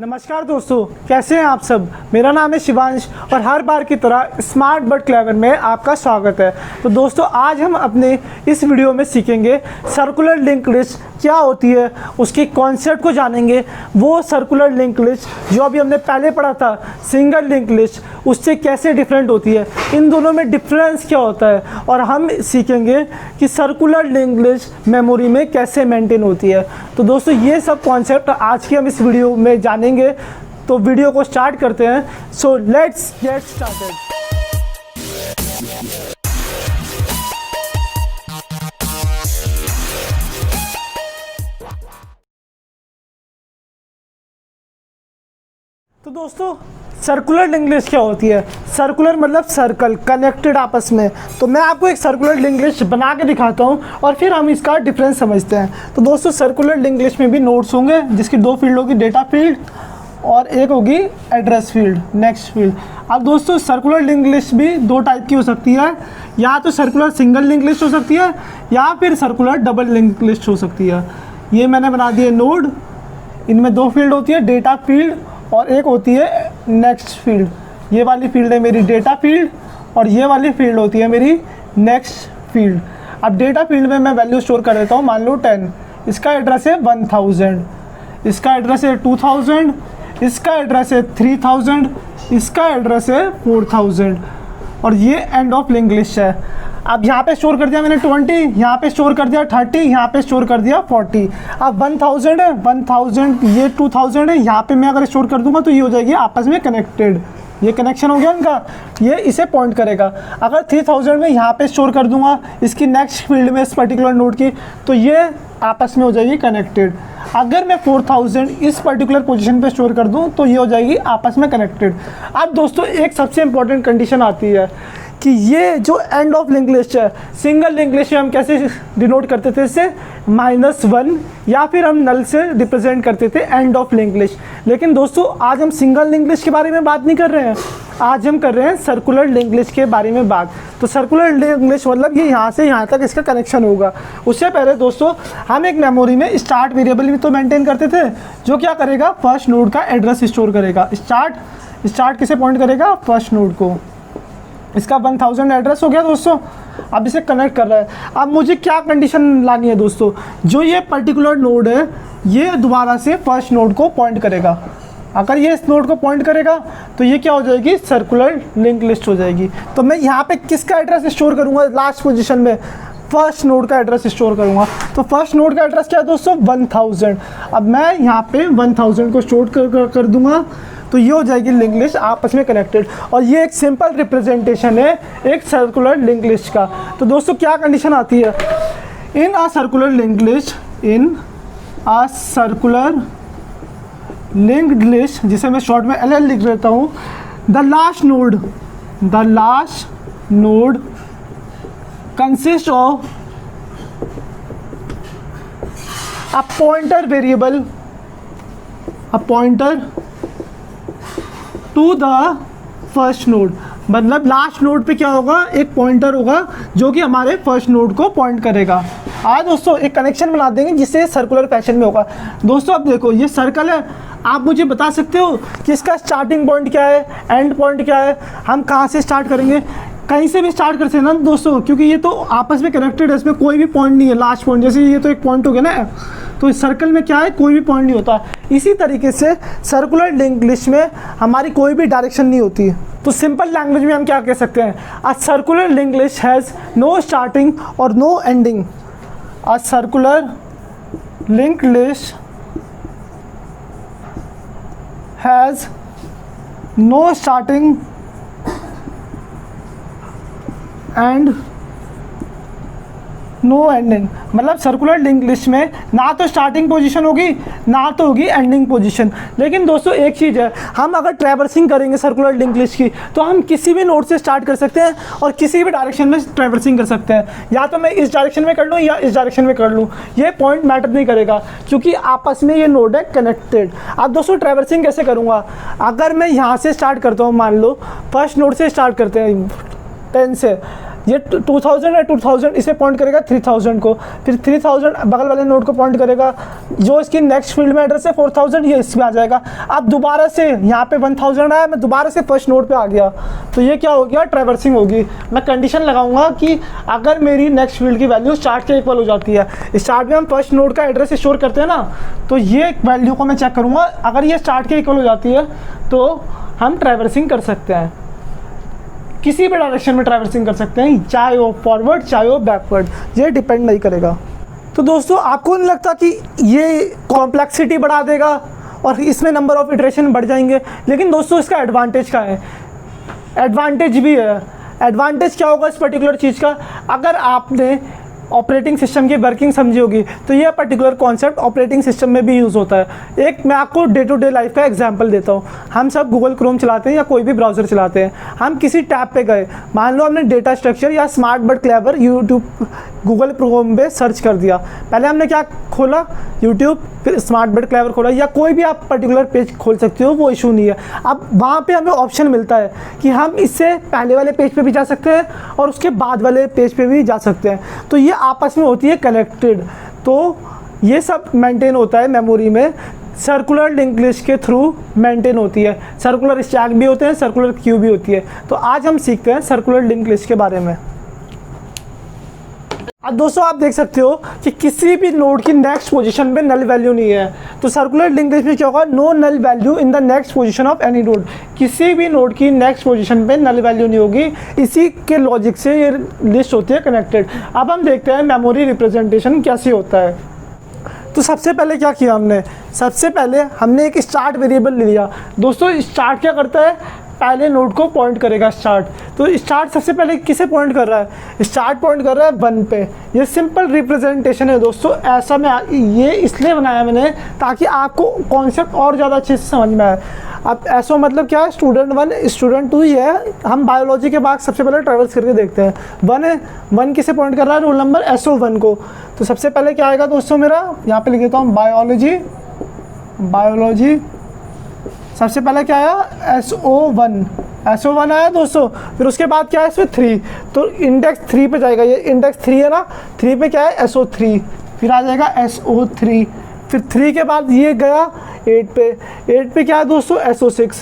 नमस्कार दोस्तों, कैसे हैं आप सब। मेरा नाम है शिवांश और हर बार की तरह स्मार्ट बट क्लेवर में आपका स्वागत है। तो दोस्तों, आज हम अपने इस वीडियो में सीखेंगे सर्कुलर लिंक लिस्ट क्या होती है, उसकी कॉन्सेप्ट को जानेंगे। वो सर्कुलर लिंक लिस्ट जो अभी हमने पहले पढ़ा था सिंगल लिंक लिस्ट, उससे कैसे डिफरेंट होती है, इन दोनों में डिफरेंस क्या होता है, और हम सीखेंगे कि सर्कुलर लिंक लिस्ट मेमोरी में कैसे मेंटेन होती है। तो दोस्तों, ये सब कॉन्सेप्ट आज की हम इस वीडियो में जानेंगे। तो वीडियो को स्टार्ट करते हैं। So let's get started. तो दोस्तों, सर्कुलर लिंक लिस्ट क्या होती है। सर्कुलर मतलब सर्कल, कनेक्टेड आपस में। तो मैं आपको एक सर्कुलर लिंक लिस्ट बना के दिखाता हूँ और फिर हम इसका डिफरेंस समझते हैं। तो दोस्तों, सर्कुलर लिंक लिस्ट में भी नोड्स होंगे जिसकी दो फील्ड होगी, डेटा फील्ड और एक होगी एड्रेस फील्ड, नेक्स्ट फील्ड। अब दोस्तों, सर्कुलर लिंक लिस्ट भी दो टाइप की हो सकती है, या तो सर्कुलर सिंगल लिंक लिस्ट हो सकती है या फिर सर्कुलर डबल लिंक लिस्ट हो सकती है। ये मैंने बना दिए नोड, इनमें दो फील्ड होती है, डेटा फील्ड और एक होती है नेक्स्ट फील्ड। ये वाली फील्ड है मेरी डेटा फील्ड और ये वाली फील्ड होती है मेरी नेक्स्ट फील्ड। अब डेटा फील्ड में मैं वैल्यू स्टोर कर देता हूँ, मान लो 10, इसका एड्रेस है 1000, इसका एड्रेस है 2000, इसका एड्रेस है 3000, इसका एड्रेस है 4000 और ये एंड ऑफ लिंक लिस्ट है। अब यहाँ पे स्टोर कर दिया मैंने 20, यहाँ पे स्टोर कर दिया 30, यहाँ पे स्टोर कर दिया 40। अब 1000 है, 1000, ये 2000 है, यहाँ पे मैं अगर स्टोर कर दूंगा तो ये हो जाएगी आपस में कनेक्टेड। ये कनेक्शन हो गया उनका, ये इसे पॉइंट करेगा। अगर 3000 में यहाँ पे स्टोर कर दूंगा इसकी नेक्स्ट फील्ड में, इस पर्टिकुलर नोड की, तो ये आपस में हो जाएगी कनेक्टेड। अगर मैं 4000 इस पर्टिकुलर पोजीशन पे स्टोर कर दूं तो ये हो जाएगी आपस में कनेक्टेड। अब दोस्तों, एक सबसे इंपॉर्टेंट कंडीशन आती है कि ये जो एंड ऑफ लिंक लिस्ट है, सिंगल लिंक लिस्ट में हम कैसे डिनोट करते थे, इससे -1 या फिर हम नल से रिप्रेजेंट करते थे एंड ऑफ लिंक लिस्ट। लेकिन दोस्तों, आज हम सिंगल लिंक लिस्ट के बारे में बात नहीं कर रहे हैं, आज हम कर रहे हैं सर्कुलर लिंक लिस्ट के बारे में बात। तो सर्कुलर लिंक लिस्ट मतलब ये यहाँ से यहाँ तक इसका कनेक्शन होगा। उससे पहले दोस्तों, हम एक मेमोरी में स्टार्ट वेरिएबल भी तो मेंटेन करते थे, जो क्या करेगा, फर्स्ट नोड का एड्रेस स्टोर करेगा। स्टार्ट किसे पॉइंट करेगा, फर्स्ट नोड को। इसका 1000 एड्रेस हो गया दोस्तों। अब इसे कनेक्ट कर रहा है। अब मुझे क्या कंडीशन लानी है दोस्तों, जो ये पर्टिकुलर नोड है ये दोबारा से फर्स्ट नोड को पॉइंट करेगा। अगर ये इस नोड को पॉइंट करेगा तो ये क्या हो जाएगी, सर्कुलर लिंक लिस्ट हो जाएगी। तो मैं यहाँ पे किसका एड्रेस स्टोर करूँगा, लास्ट पोजीशन में फर्स्ट नोड का एड्रेस स्टोर करूँगा। तो फर्स्ट नोड का एड्रेस क्या है दोस्तों, 1000। अब मैं यहाँ पे 1000 को स्टोर कर दूँगा तो ये हो जाएगी लिंक लिस्ट आपस में कनेक्टेड। और ये एक सिंपल रिप्रेजेंटेशन है एक सर्कुलर लिंक लिस्ट का। तो दोस्तों, क्या कंडीशन आती है, in a circular link list, in a circular linked list, जिसे मैं शॉर्ट में LL लिख देता हूँ, the last node consist of a pointer variable, a pointer to the first node. मतलब लास्ट नोड पे क्या होगा, एक पॉइंटर होगा जो कि हमारे फर्स्ट नोड को पॉइंट करेगा। आज दोस्तों एक कनेक्शन बना देंगे जिससे सर्कुलर फैशन में होगा। दोस्तों, अब देखो ये सर्कल है, आप मुझे बता सकते हो कि इसका स्टार्टिंग पॉइंट क्या है, एंड पॉइंट क्या है, हम कहाँ से स्टार्ट करेंगे। कहीं से भी स्टार्ट कर सकते हैं ना दोस्तों, क्योंकि ये तो आपस में कनेक्टेड है, इसमें कोई भी पॉइंट नहीं है लास्ट पॉइंट। जैसे ये तो एक पॉइंट हो गया ना, तो इस सर्कल में क्या है, कोई भी पॉइंट नहीं होता। इसी तरीके से सर्कुलर लिंक लिस्ट में हमारी कोई भी डायरेक्शन नहीं होती है। तो सिंपल लैंग्वेज में हम क्या कह सकते हैं, a circular link list has no starting और no ending. A circular link list has no starting and no ending. मतलब सर्कुलर लिंक लिस्ट में ना तो स्टार्टिंग पोजीशन होगी ना तो होगी एंडिंग पोजीशन। लेकिन दोस्तों, एक चीज़ है, हम अगर ट्रैवर्सिंग करेंगे सर्कुलर लिंक लिस्ट की तो हम किसी भी नोड से स्टार्ट कर सकते हैं और किसी भी डायरेक्शन में ट्रैवर्सिंग कर सकते हैं। या तो मैं इस डायरेक्शन में कर लूँ या इस डायरेक्शन में कर लूँ, ये पॉइंट मैटर नहीं करेगा क्योंकि आपस में ये नोड है कनेक्टेड। अब दोस्तों, ट्रैवर्सिंग कैसे करूँगा, अगर मैं यहाँ से स्टार्ट करता हूँ, मान लो फर्स्ट नोड से स्टार्ट करते हैं 10 से, ये 2000 है, 2000 इसे पॉइंट करेगा 3000 को, फिर 3000 बगल वाले नोड को पॉइंट करेगा। जो इसकी नेक्स्ट फील्ड में एड्रेस है 4000, ये इसमें आ जाएगा। अब दोबारा से यहाँ पे 1000 आया, मैं दोबारा से फर्स्ट नोड पे आ गया, तो ये क्या हो गया, ट्रैवर्सिंग होगी। मैं कंडीशन लगाऊंगा कि अगर मेरी नेक्स्ट फील्ड की वैल्यू स्टार्ट के इक्वल हो जाती है, स्टार्ट में हम फर्स्ट नोड का एड्रेस स्टोर करते हैं ना, तो ये वैल्यू को मैं चेक करूँगा, अगर ये स्टार्ट के इक्वल हो जाती है तो हम ट्रैवर्सिंग कर सकते हैं, किसी भी डायरेक्शन में ट्रैवर्सिंग कर सकते हैं, चाहे वो फॉरवर्ड चाहे वो बैकवर्ड, ये डिपेंड नहीं करेगा। तो दोस्तों आपको नहीं लगता कि ये कॉम्प्लेक्सिटी बढ़ा देगा और इसमें नंबर ऑफ इटरेशन बढ़ जाएंगे? लेकिन दोस्तों इसका एडवांटेज क्या है, एडवांटेज भी है। एडवांटेज क्या होगा इस पर्टिकुलर चीज़ का, अगर आपने ऑपरेटिंग सिस्टम की वर्किंग समझी होगी तो ये पर्टिकुलर कॉन्सेप्ट ऑपरेटिंग सिस्टम में भी यूज़ होता है। एक मैं आपको डे टू डे लाइफ का एग्जांपल देता हूँ। हम सब गूगल क्रोम चलाते हैं या कोई भी ब्राउज़र चलाते हैं, हम किसी टैब पे गए, मान लो हमने डेटा स्ट्रक्चर या smart but clever YouTube Google Chrome पे सर्च कर दिया। पहले हमने क्या खोला, यूट्यूब, फिर स्मार्ट बट क्लेवर खोला, या कोई भी आप पर्टिकुलर पेज खोल सकते हो, वो इशू नहीं है। अब वहाँ पे हमें ऑप्शन मिलता है कि हम इससे पहले वाले पेज पे भी जा सकते हैं और उसके बाद वाले पेज पे भी जा सकते हैं, तो ये आपस में होती है कनेक्टेड। तो ये सब मेंटेन होता है मेमोरी में, सर्कुलर लिंक लिस्ट के थ्रू मेंटेन होती है। सर्कुलर स्टैक भी होते हैं, सर्कुलर क्यू भी होती है। तो आज हम सीखते हैं सर्कुलर लिंक लिस्ट के बारे में। अब दोस्तों आप देख सकते हो कि किसी भी नोड की नेक्स्ट पोजीशन पे नल वैल्यू नहीं है, तो सर्कुलर लिंक लिस्ट में क्या होगा, no null value in the next position of any node. किसी भी नोड की नेक्स्ट पोजीशन पे नल वैल्यू नहीं होगी, इसी के लॉजिक से ये लिस्ट होती है कनेक्टेड। अब हम देखते हैं मेमोरी रिप्रेजेंटेशन कैसे होता है। तो सबसे पहले क्या किया हमने, सबसे पहले हमने एक स्टार्ट वेरिएबल ले लिया। दोस्तों स्टार्ट क्या करता है, पहले नोड को पॉइंट करेगा स्टार्ट। तो स्टार्ट सबसे पहले किसे पॉइंट कर रहा है, स्टार्ट पॉइंट कर रहा है 1 पे। ये सिंपल रिप्रेजेंटेशन है दोस्तों, ऐसा मैं ये इसलिए बनाया मैंने ताकि आपको कॉन्सेप्ट और ज़्यादा अच्छे से समझ में आए। अब ऐसा मतलब क्या है, स्टूडेंट 1 स्टूडेंट 2 ही है। हम बायोलॉजी के बाद सबसे पहले ट्रैवर्स करके देखते हैं। 1 है, 1 किसे पॉइंट कर रहा है, रोल नंबर SO1 को। तो सबसे पहले क्या आएगा दोस्तों, मेरा यहाँ पे लिख देता हूँ बायोलॉजी। सबसे पहले क्या आया, SO1 आया दोस्तों। फिर उसके बाद क्या है, इसमें 3, तो इंडेक्स 3 पे जाएगा, ये इंडेक्स 3 है ना, 3 पे क्या है, SO3, फिर आ जाएगा SO3। फिर 3 के बाद ये गया 8 पे, 8 पे क्या है दोस्तों, SO6,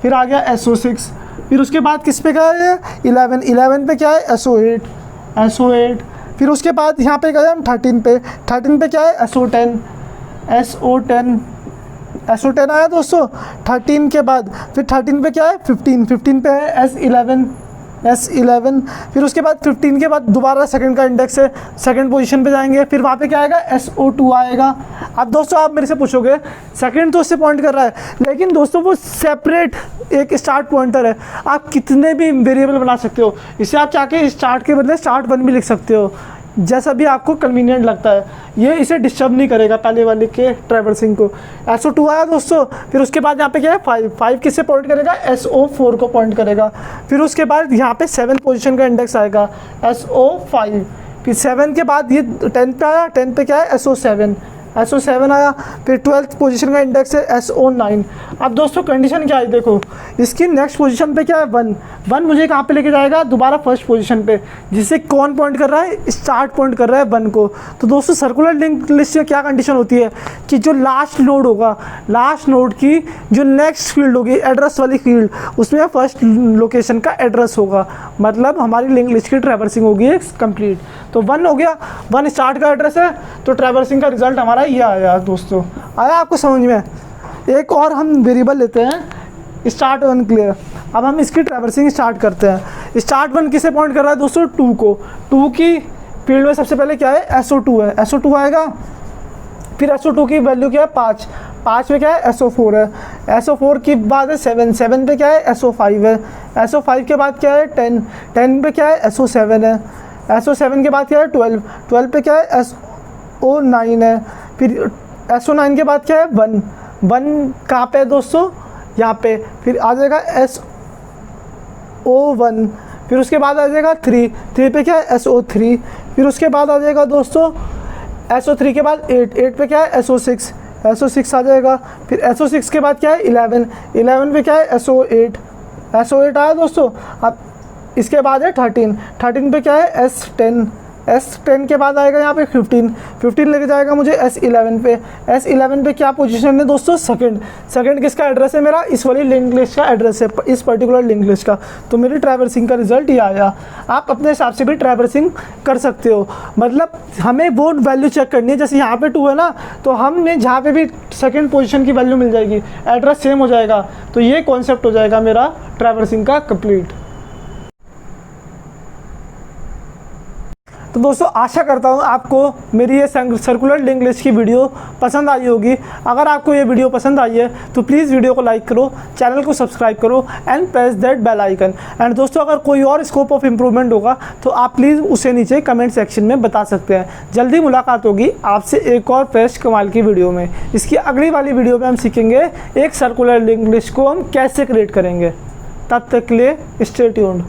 फिर आ गया SO6। फिर उसके बाद किस पे गया है, 11 पे क्या है, SO8। फिर उसके बाद यहाँ पे गए हम 13 पे, 13 पे क्या है, SO10 आया दोस्तों। 13 के बाद फिर 13 पे क्या है, 15 पे है S11। फिर उसके बाद 15 के बाद दोबारा सेकंड का इंडेक्स है, सेकंड पोजीशन पे जाएंगे, फिर वहाँ पे क्या आएगा, SO2 आएगा। अब दोस्तों आप मेरे से पूछोगे सेकंड तो उससे पॉइंट कर रहा है, लेकिन दोस्तों वो सेपरेट एक स्टार्ट पॉइंटर है। आप कितने भी वेरिएबल बना सकते हो, इसे आप चाह के स्टार्ट के बदले start1 भी लिख सकते हो, जैसा भी आपको कन्वीनियंट लगता है। ये इसे डिस्टर्ब नहीं करेगा पहले वाले के ट्रैवर्सिंग को। SO2 आया दोस्तों। फिर उसके बाद यहाँ पे क्या है, 5 किससे पॉइंट करेगा, SO4 को पॉइंट करेगा। फिर उसके बाद यहाँ पे 7 पोजीशन का इंडेक्स आएगा, SO5। फिर 7 के बाद ये 10 पे आया, 10 पे क्या है, SO7 आया। फिर 12th पोजीशन का इंडेक्स है SO9। अब दोस्तों कंडीशन क्या है, देखो इसकी नेक्स्ट पोजीशन पे क्या है, 1 मुझे कहाँ पे लेके जाएगा, दोबारा फर्स्ट पोजीशन पे, जिससे कौन पॉइंट कर रहा है, स्टार्ट पॉइंट कर रहा है 1 को। तो दोस्तों सर्कुलर लिंक लिस्ट में क्या कंडीशन होती है कि जो लास्ट नोड होगा, लास्ट नोड की जो नेक्स्ट फील्ड होगी, एड्रेस वाली फील्ड, उसमें फर्स्ट लोकेशन का एड्रेस होगा, मतलब हमारी लिंक लिस्ट की ट्रैवर्सिंग होगी कंप्लीट। तो 1 हो गया, 1 स्टार्ट का एड्रेस है, तो ट्रैवर्सिंग का रिजल्ट हमारा ये आया दोस्तों। आया आपको समझ में? एक और हम वेरिएबल लेते हैं start1 क्लियर। अब हम इसकी ट्रैवर्सिंग स्टार्ट करते हैं। start1 किसे पॉइंट कर रहा है दोस्तों, 2 को। 2 की फील्ड में सबसे पहले क्या है, SO2 है, SO2 आएगा। फिर SO2 की वैल्यू क्या है, 5 में क्या है, SO4 है। SO4 के बाद है 7 पे क्या है, SO5 है। SO5 के बाद क्या है, 10 पे क्या है, SO7 है। SO7 के बाद क्या है, 12 पे क्या है, SO9 है। फिर SO9 के बाद क्या है, 1 कहाँ पे है दोस्तों, यहाँ पे। फिर आ जाएगा SO1। फिर उसके बाद आ जाएगा 3 पे क्या है, SO3। फिर उसके बाद आ जाएगा दोस्तों SO3 के बाद 8 पे क्या है, SO6 आ जाएगा। फिर SO6 के बाद क्या है, 11 पे क्या है, SO8 आया दोस्तों। अब इसके बाद है 13 पे क्या है S10 के बाद आएगा यहाँ पे 15 लेके जाएगा मुझे S11 पे। S11 पे क्या पोजीशन है दोस्तों, सेकंड किसका एड्रेस है मेरा, इस वाली लिंक लिस्ट का एड्रेस है, इस पर्टिकुलर लिंक लिस्ट का। तो मेरी ट्रैवर्सिंग का रिजल्ट ये आया। आप अपने हिसाब से भी ट्रैवर्सिंग कर सकते हो, मतलब हमें वो वैल्यू चेक करनी है। जैसे यहाँ पे 2 है ना, तो हमें जहाँ पे भी सेकेंड पोजीशन की वैल्यू मिल जाएगी, एड्रेस सेम हो जाएगा, तो ये कॉन्सेप्ट हो जाएगा मेरा ट्रैवर्सिंग का कंप्लीट। तो दोस्तों आशा करता हूँ आपको मेरी ये सर्कुलर लिंक लिस्ट की वीडियो पसंद आई होगी। अगर आपको ये वीडियो पसंद आई है तो प्लीज़ वीडियो को लाइक करो, चैनल को सब्सक्राइब करो and press that bell icon. And दोस्तों अगर कोई और स्कोप ऑफ इम्प्रूवमेंट होगा तो आप प्लीज़ उसे नीचे कमेंट सेक्शन में बता सकते हैं। जल्दी मुलाकात होगी आपसे एक और फ्रेश कमाल की वीडियो में। इसकी अगली वाली वीडियो में हम सीखेंगे एक सर्कुलर लिंक लिस्ट को हम कैसे क्रिएट करेंगे। तब तक के लिए स्टे ट्यून्ड।